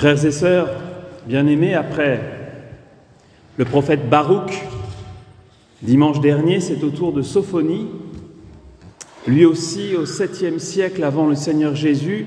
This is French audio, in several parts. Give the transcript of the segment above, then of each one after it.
Frères et sœurs, bien-aimés, après le prophète Baruch, dimanche dernier, c'est au tour de Sophonie, lui aussi au 7e siècle avant le Seigneur Jésus,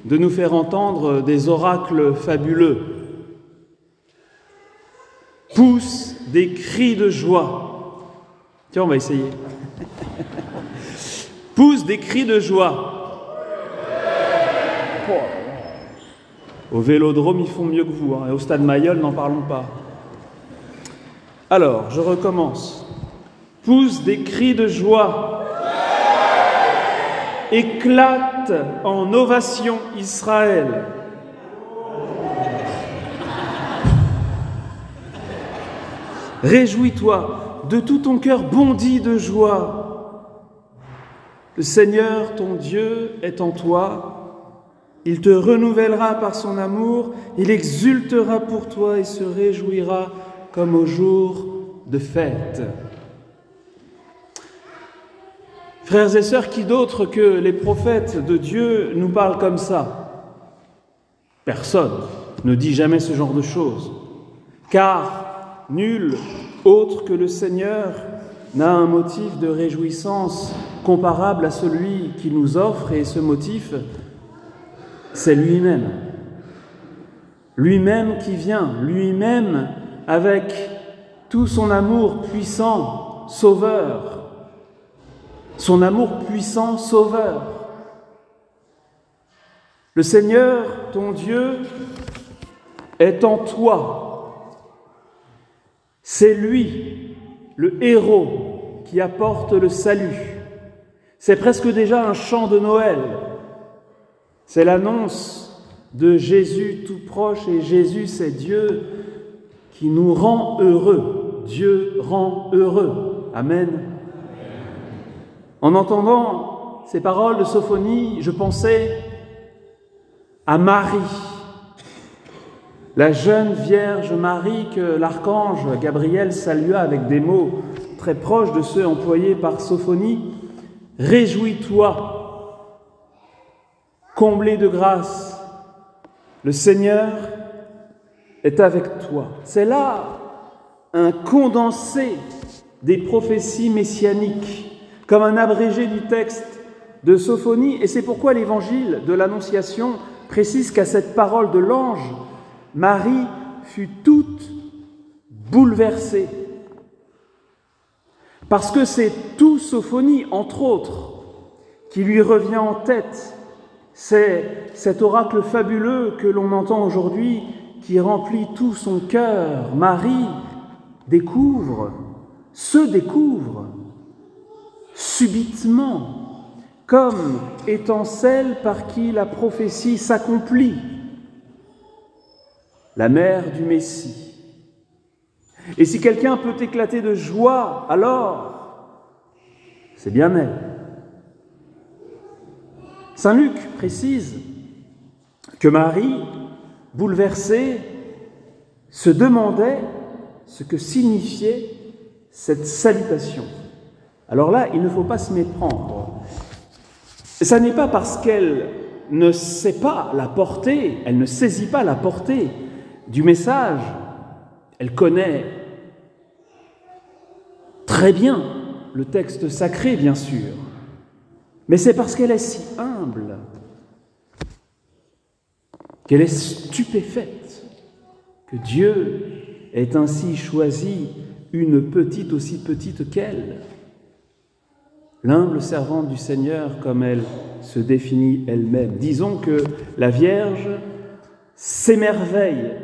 de nous faire entendre des oracles fabuleux. Poussent des cris de joie. Tiens, on va essayer. Poussent des cris de joie. Au Vélodrome, ils font mieux que vous, et au Stade Mayol, n'en parlons pas. Alors, je recommence. Poussent des cris de joie. Éclate en ovation Israël. Réjouis-toi, de tout ton cœur bondit de joie. Le Seigneur, ton Dieu, est en toi. Il te renouvellera par son amour, il exultera pour toi et se réjouira comme au jour de fête. Frères et sœurs, qui d'autre que les prophètes de Dieu nous parlent comme ça? Personne ne dit jamais ce genre de choses, car nul autre que le Seigneur n'a un motif de réjouissance comparable à celui qu'il nous offre, et ce motif, c'est lui-même. Lui-même qui vient, lui-même avec tout son amour puissant, sauveur. Son amour puissant, sauveur. Le Seigneur, ton Dieu, est en toi. C'est lui, le héros, qui apporte le salut. C'est presque déjà un chant de Noël. C'est l'annonce de Jésus tout proche, et Jésus, c'est Dieu qui nous rend heureux. Dieu rend heureux. Amen. En entendant ces paroles de Sophonie, je pensais à Marie, la jeune Vierge Marie que l'archange Gabriel salua avec des mots très proches de ceux employés par Sophonie. « Réjouis-toi ! Comblé de grâce, le Seigneur est avec toi. » C'est là un condensé des prophéties messianiques, comme un abrégé du texte de Sophonie, et c'est pourquoi l'évangile de l'Annonciation précise qu'à cette parole de l'ange, Marie fut toute bouleversée. Parce que c'est tout Sophonie, entre autres, qui lui revient en tête. C'est cet oracle fabuleux que l'on entend aujourd'hui qui remplit tout son cœur. Marie se découvre subitement, comme étant celle par qui la prophétie s'accomplit, la mère du Messie. Et si quelqu'un peut éclater de joie, alors c'est bien elle. Saint Luc précise que Marie, bouleversée, se demandait ce que signifiait cette salutation. Alors là, il ne faut pas se méprendre. Ça n'est pas parce qu'elle ne sait pas la portée, elle ne saisit pas la portée du message. Elle connaît très bien le texte sacré, bien sûr. Mais c'est parce qu'elle est si humble, qu'elle est stupéfaite, que Dieu ait ainsi choisi une petite aussi petite qu'elle, l'humble servante du Seigneur, comme elle se définit elle-même. Disons que la Vierge s'émerveille.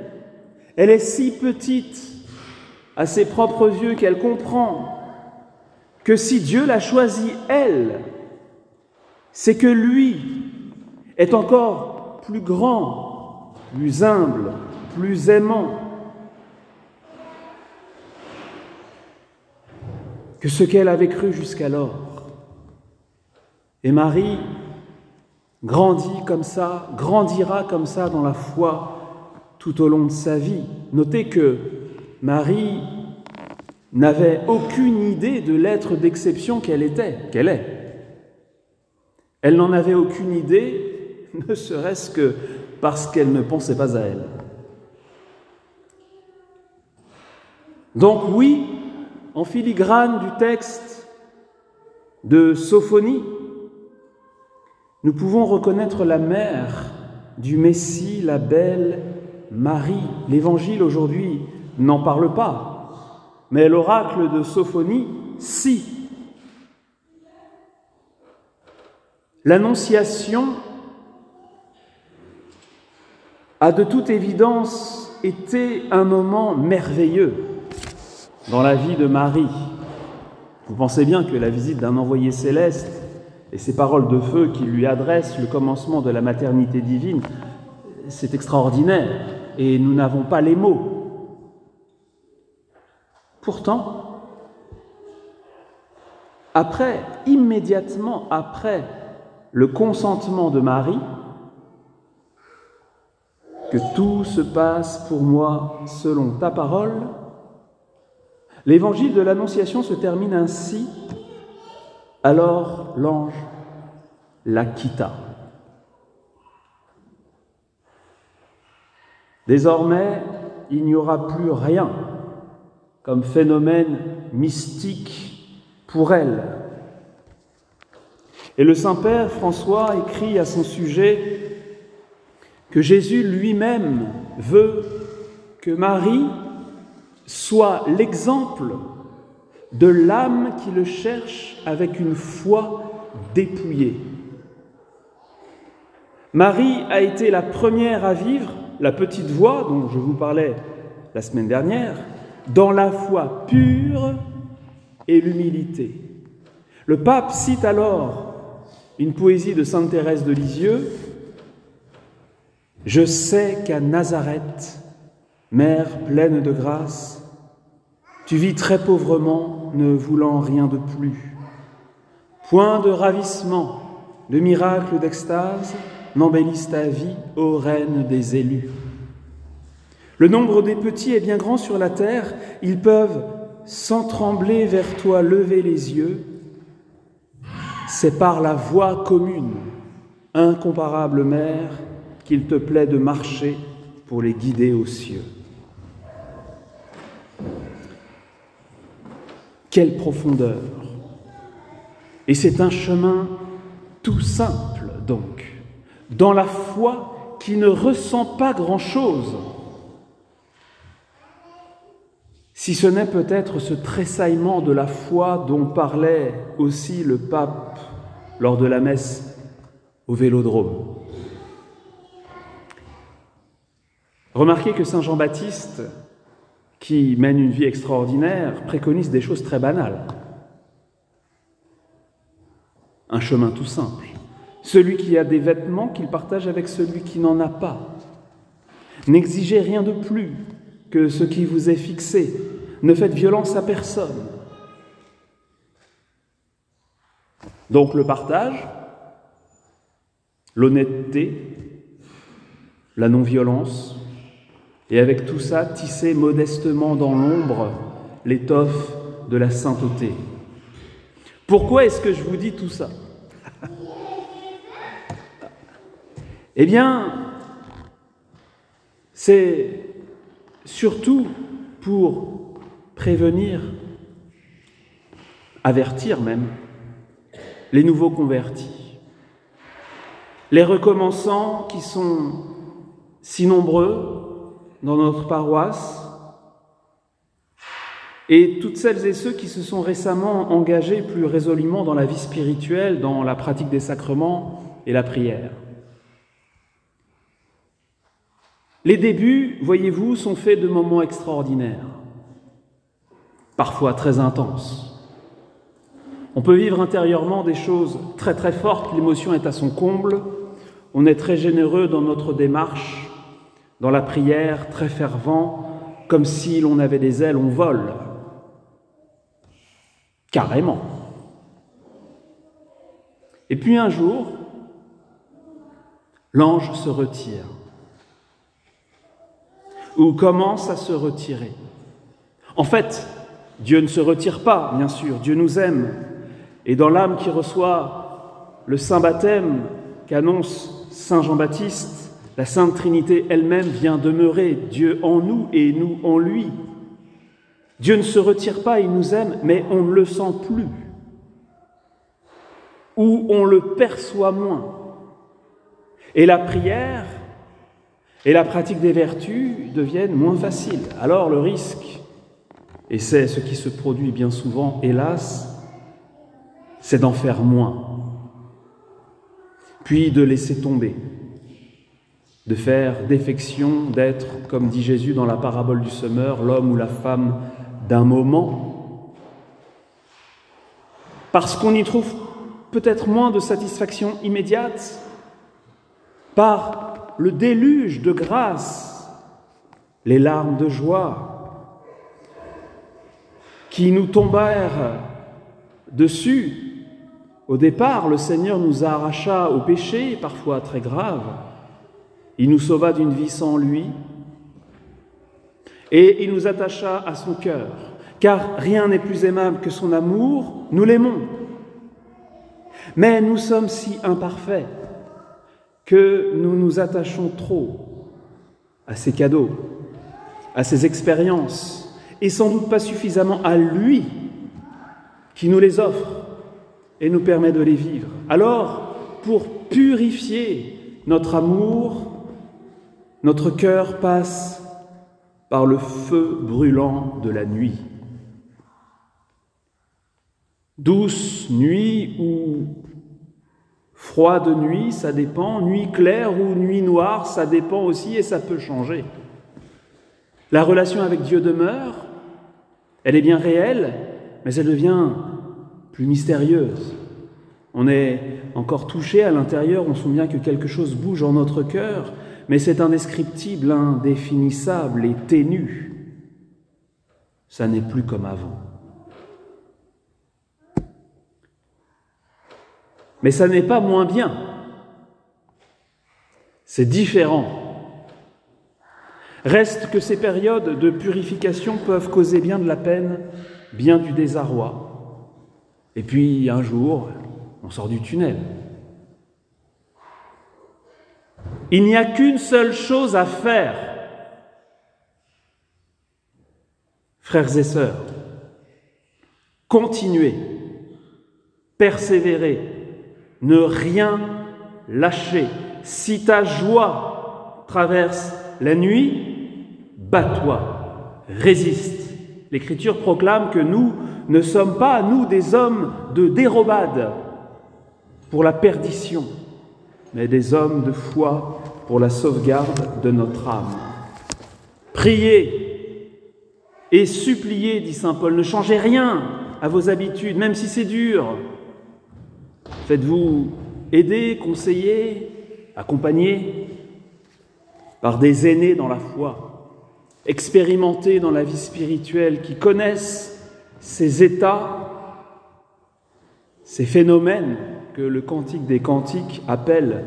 Elle est si petite à ses propres yeux qu'elle comprend que si Dieu l'a choisie, elle, c'est que lui est encore plus grand, plus humble, plus aimant que ce qu'elle avait cru jusqu'alors. Et Marie grandit comme ça, grandira comme ça dans la foi tout au long de sa vie. Notez que Marie n'avait aucune idée de l'être d'exception qu'elle est. Elle n'en avait aucune idée, ne serait-ce que parce qu'elle ne pensait pas à elle. Donc oui, en filigrane du texte de Sophonie, nous pouvons reconnaître la mère du Messie, la belle Marie. L'Évangile aujourd'hui n'en parle pas, mais l'oracle de Sophonie, si. L'Annonciation a de toute évidence été un moment merveilleux dans la vie de Marie. Vous pensez bien que la visite d'un envoyé céleste et ces paroles de feu qui lui adressent le commencement de la maternité divine, c'est extraordinaire et nous n'avons pas les mots. Pourtant, immédiatement après le consentement de Marie, que tout se passe pour moi selon ta parole, l'évangile de l'Annonciation se termine ainsi. Alors l'ange la quitta. Désormais, il n'y aura plus rien comme phénomène mystique pour elle. Et le Saint-Père François écrit à son sujet que Jésus lui-même veut que Marie soit l'exemple de l'âme qui le cherche avec une foi dépouillée. Marie a été la première à vivre la petite voix dont je vous parlais la semaine dernière, dans la foi pure et l'humilité. Le pape cite alors une poésie de sainte Thérèse de Lisieux. « Je sais qu'à Nazareth, mère pleine de grâce, tu vis très pauvrement, ne voulant rien de plus. Point de ravissement, de miracle, d'extase, n'embellissent ta vie, ô reine des élus. Le nombre des petits est bien grand sur la terre, ils peuvent, sans trembler vers toi, lever les yeux. C'est par la voie commune, incomparable mère, qu'il te plaît de marcher pour les guider aux cieux. » Quelle profondeur! Et c'est un chemin tout simple, donc, dans la foi qui ne ressent pas grand-chose, si ce n'est peut-être ce tressaillement de la foi dont parlait aussi le pape lors de la messe au Vélodrome. Remarquez que saint Jean-Baptiste, qui mène une vie extraordinaire, préconise des choses très banales. Un chemin tout simple. Celui qui a des vêtements qu'il partage avec celui qui n'en a pas. N'exigez rien de plus que ce qui vous est fixé. Ne faites violence à personne. Donc le partage, l'honnêteté, la non-violence, et avec tout ça, tisser modestement dans l'ombre l'étoffe de la sainteté. Pourquoi est-ce que je vous dis tout ça? Eh bien, c'est surtout pour prévenir, avertir même, les nouveaux convertis, les recommençants qui sont si nombreux dans notre paroisse, et toutes celles et ceux qui se sont récemment engagés plus résolument dans la vie spirituelle, dans la pratique des sacrements et la prière. Les débuts, voyez-vous, sont faits de moments extraordinaires, parfois très intenses. On peut vivre intérieurement des choses très très fortes, l'émotion est à son comble, on est très généreux dans notre démarche, dans la prière, très fervent, comme si l'on avait des ailes, on vole. Carrément. Et puis un jour, l'ange se retire, ou commence à se retirer. En fait, Dieu ne se retire pas, bien sûr, Dieu nous aime. Et dans l'âme qui reçoit le saint baptême qu'annonce saint Jean-Baptiste, La Sainte Trinité elle-même vient demeurer, Dieu en nous et nous en lui. Dieu ne se retire pas, il nous aime, mais on ne le sent plus. Ou on le perçoit moins. Et la prière et la pratique des vertus deviennent moins faciles. Alors le risque, et c'est ce qui se produit bien souvent, hélas, c'est d'en faire moins, puis de laisser tomber, de faire défection, d'être, comme dit Jésus dans la parabole du semeur, l'homme ou la femme d'un moment, parce qu'on y trouve peut-être moins de satisfaction immédiate, par le déluge de grâce, les larmes de joie qui nous tombèrent dessus. Au départ, le Seigneur nous arracha au péché, parfois très grave. Il nous sauva d'une vie sans lui et il nous attacha à son cœur, car rien n'est plus aimable que son amour, nous l'aimons. Mais nous sommes si imparfaits que nous nous attachons trop à ses cadeaux, à ses expériences, et sans doute pas suffisamment à lui qui nous les offre et nous permet de les vivre. Alors, pour purifier notre amour, notre cœur passe par le feu brûlant de la nuit. Douce nuit ou froide nuit, ça dépend. Nuit claire ou nuit noire, ça dépend aussi et ça peut changer. La relation avec Dieu demeure, elle est bien réelle, mais elle devient plus mystérieuse. On est encore touché à l'intérieur, on sent bien que quelque chose bouge en notre cœur, mais c'est indescriptible, indéfinissable et ténu. Ça n'est plus comme avant. Mais ça n'est pas moins bien. C'est différent. Reste que ces périodes de purification peuvent causer bien de la peine, bien du désarroi. Et puis un jour, on sort du tunnel. Il n'y a qu'une seule chose à faire, frères et sœurs. Continuez, persévérez, ne rien lâcher. Si ta joie traverse la nuit, bats-toi, résiste. L'Écriture proclame que nous ne sommes pas, nous, des hommes de dérobade pour la perdition, mais des hommes de foi pour la sauvegarde de notre âme. Priez et suppliez, dit saint Paul, ne changez rien à vos habitudes, même si c'est dur. Faites-vous aider, conseiller, accompagner par des aînés dans la foi, expérimentés dans la vie spirituelle, qui connaissent ces états, ces phénomènes que le Cantique des Cantiques appelle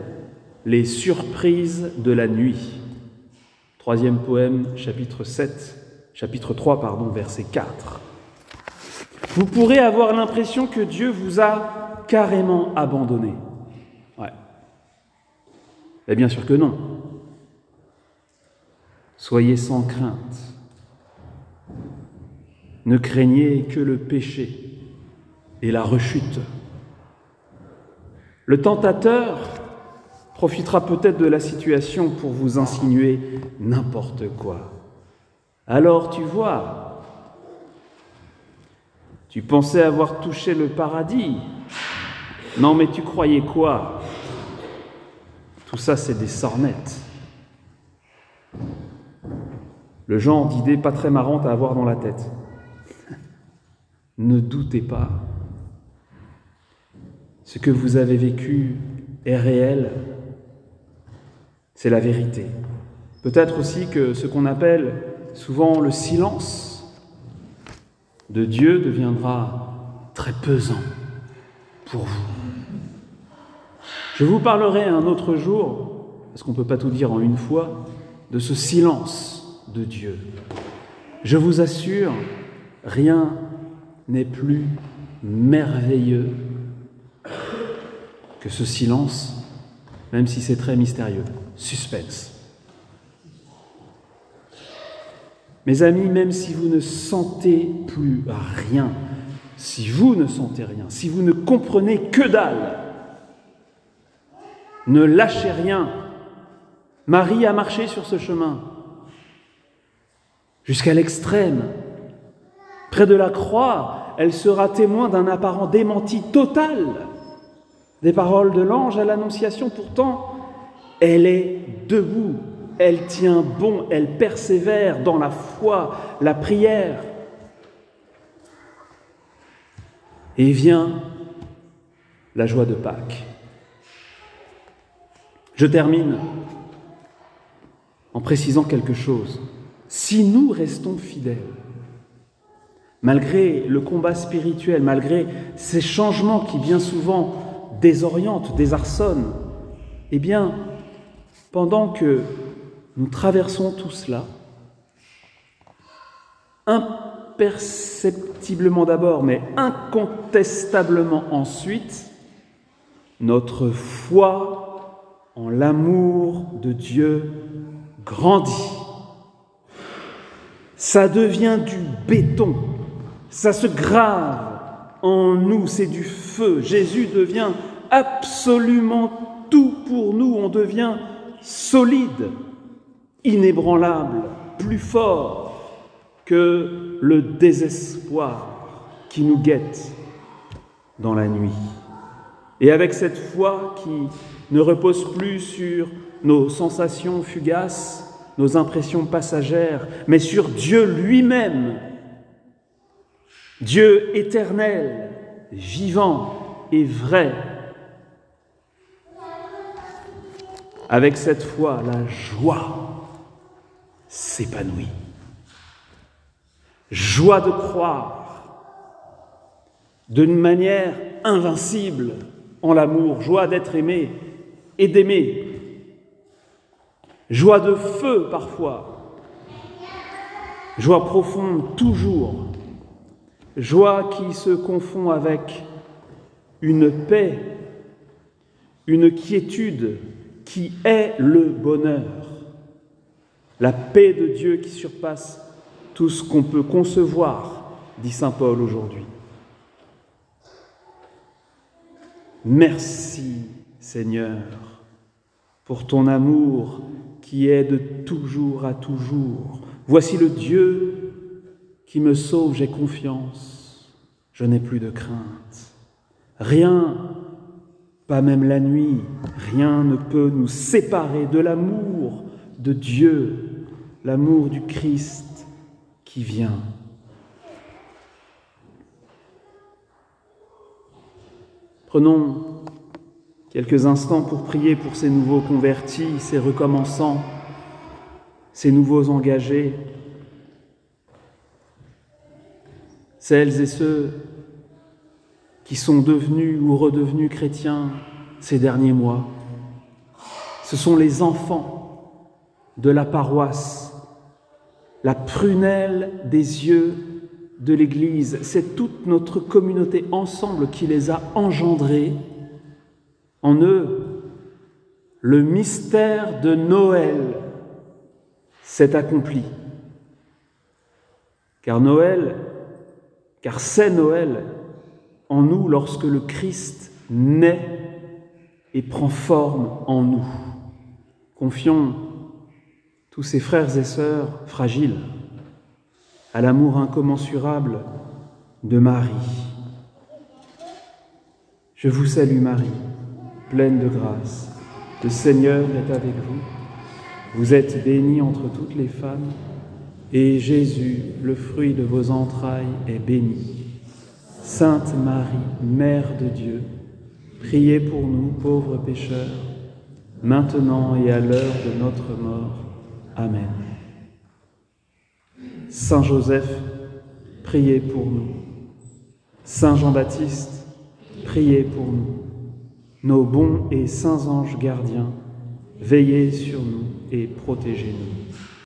les surprises de la nuit. Troisième poème, chapitre 3, verset 4. Vous pourrez avoir l'impression que Dieu vous a carrément abandonné. Ouais. Mais bien sûr que non. Soyez sans crainte. Ne craignez que le péché et la rechute. Le tentateur profitera peut-être de la situation pour vous insinuer n'importe quoi. Alors tu vois, tu pensais avoir touché le paradis. Non, mais tu croyais quoi? Tout ça, c'est des sornettes. Le genre d'idée pas très marrante à avoir dans la tête. Ne doutez pas. Ce que vous avez vécu est réel. C'est la vérité. Peut-être aussi que ce qu'on appelle souvent le silence de Dieu deviendra très pesant pour vous. Je vous parlerai un autre jour, parce qu'on ne peut pas tout dire en une fois, de ce silence de Dieu. Je vous assure, rien n'est plus merveilleux que ce silence même si c'est très mystérieux. Suspense. Mes amis, même si vous ne sentez plus rien, si vous ne sentez rien, si vous ne comprenez que dalle, ne lâchez rien. Marie a marché sur ce chemin jusqu'à l'extrême. Près de la croix, elle sera témoin d'un apparent démenti total des paroles de l'ange à l'Annonciation. Pourtant, elle est debout, elle tient bon, elle persévère dans la foi, la prière. Et vient la joie de Pâques. Je termine en précisant quelque chose. Si nous restons fidèles, malgré le combat spirituel, malgré ces changements qui bien souvent désorientent, désarçonnent, eh bien, pendant que nous traversons tout cela, imperceptiblement d'abord, mais incontestablement ensuite, notre foi en l'amour de Dieu grandit. Ça devient du béton, ça se grave en nous, c'est du feu. Jésus devient absolument tout pour nous, on devient solide, inébranlable, plus fort que le désespoir qui nous guette dans la nuit. Et avec cette foi qui ne repose plus sur nos sensations fugaces, nos impressions passagères, mais sur Dieu lui-même, Dieu éternel, vivant et vrai. Avec cette foi, la joie s'épanouit. Joie de croire d'une manière invincible en l'amour, joie d'être aimé et d'aimer. Joie de feu parfois, joie profonde toujours, joie qui se confond avec une paix, une quiétude qui est le bonheur, la paix de Dieu qui surpasse tout ce qu'on peut concevoir, dit saint Paul aujourd'hui. Merci Seigneur pour ton amour qui est de toujours à toujours. Voici le Dieu qui me sauve, j'ai confiance, je n'ai plus de crainte. Rien, pas même la nuit, rien ne peut nous séparer de l'amour de Dieu, l'amour du Christ qui vient. Prenons quelques instants pour prier pour ces nouveaux convertis, ces recommençants, ces nouveaux engagés, celles et ceux qui sont devenus ou redevenus chrétiens ces derniers mois. Ce sont les enfants de la paroisse, la prunelle des yeux de l'Église. C'est toute notre communauté ensemble qui les a engendrés. En eux, le mystère de Noël s'est accompli. Car c'est Noël en nous lorsque le Christ naît et prend forme en nous. Confions tous ces frères et sœurs fragiles à l'amour incommensurable de Marie. Je vous salue Marie, pleine de grâce, le Seigneur est avec vous. Vous êtes bénie entre toutes les femmes, et Jésus, le fruit de vos entrailles, est béni. Sainte Marie, Mère de Dieu, priez pour nous, pauvres pécheurs, maintenant et à l'heure de notre mort. Amen. Saint Joseph, priez pour nous. Saint Jean-Baptiste, priez pour nous. Nos bons et saints anges gardiens, veillez sur nous et protégez-nous.